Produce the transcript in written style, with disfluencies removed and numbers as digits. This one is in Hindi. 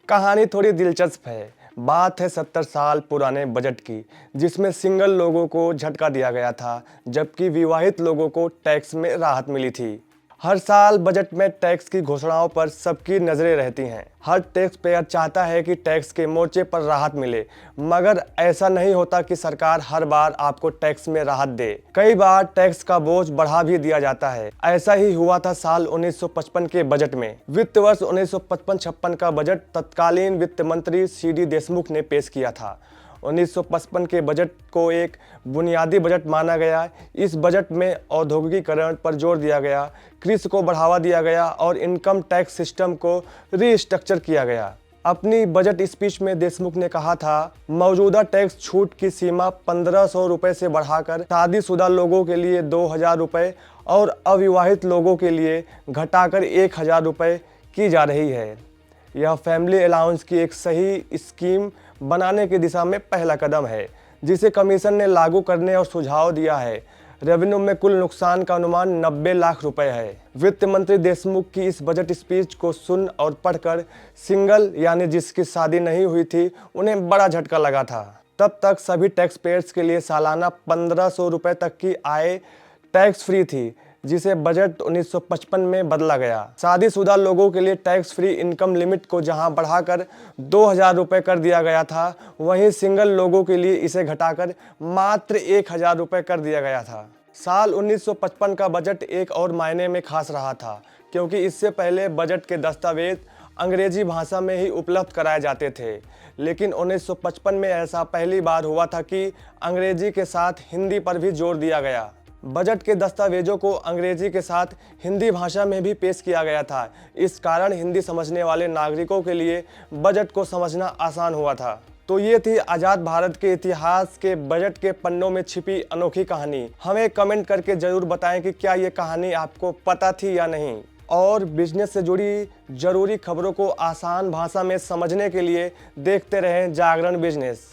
कहानी थोड़ी दिलचस्प है। बात है 70 साल पुराने बजट की, जिसमें सिंगल लोगों को झटका दिया गया था, जबकि विवाहित लोगों को टैक्स में राहत मिली थी। हर साल बजट में टैक्स की घोषणाओं पर सबकी नजरें रहती हैं। हर टैक्स पेयर चाहता है कि टैक्स के मोर्चे पर राहत मिले, मगर ऐसा नहीं होता कि सरकार हर बार आपको टैक्स में राहत दे। कई बार टैक्स का बोझ बढ़ा भी दिया जाता है। ऐसा ही हुआ था साल 1955 के बजट में। वित्त वर्ष 1955-56 का बजट तत्कालीन वित्त मंत्री सीडी देशमुख ने पेश किया था। 1955 के बजट को एक बुनियादी बजट माना गया। इस बजट में औद्योगिकीकरण पर जोर दिया गया, कृषि को बढ़ावा दिया गया और इनकम टैक्स सिस्टम को रीस्ट्रक्चर किया गया। अपनी बजट स्पीच में देशमुख ने कहा था, मौजूदा टैक्स छूट की सीमा 1500 रुपये से बढ़ाकर शादीशुदा लोगों के लिए 2000 रुपये और अविवाहित लोगों के लिए घटाकर 1000 रुपये की जा रही है। यह फैमिली अलाउंस की एक सही स्कीम बनाने की दिशा में पहला कदम है, जिसे कमीशन ने लागू करने और सुझाव दिया है। रेवेन्यू में कुल नुकसान का अनुमान 90 लाख रुपए है। वित्त मंत्री देशमुख की इस बजट स्पीच को सुन और पढ़कर सिंगल यानी जिसकी शादी नहीं हुई थी, उन्हें बड़ा झटका लगा था। तब तक सभी टैक्स पेयर्स के लिए सालाना 1500 रुपये तक की आय टैक्स फ्री थी, जिसे बजट 1955 में बदला गया। शादीशुदा लोगों के लिए टैक्स फ्री इनकम लिमिट को जहां बढ़ाकर 2000 रुपये कर दिया गया था, वहीं सिंगल लोगों के लिए इसे घटाकर मात्र 1000 रुपये कर दिया गया था। साल 1955 का बजट एक और मायने में खास रहा था, क्योंकि इससे पहले बजट के दस्तावेज अंग्रेजी भाषा में ही उपलब्ध कराए जाते थे। लेकिन 1955 में ऐसा पहली बार हुआ था कि अंग्रेजी के साथ हिंदी पर भी जोर दिया गया। बजट के दस्तावेजों को अंग्रेजी के साथ हिंदी भाषा में भी पेश किया गया था। इस कारण हिंदी समझने वाले नागरिकों के लिए बजट को समझना आसान हुआ था। तो ये थी आज़ाद भारत के इतिहास के बजट के पन्नों में छिपी अनोखी कहानी। हमें कमेंट करके ज़रूर बताएं कि क्या ये कहानी आपको पता थी या नहीं। और बिजनेस से जुड़ी ज़रूरी खबरों को आसान भाषा में समझने के लिए देखते रहें जागरण बिजनेस।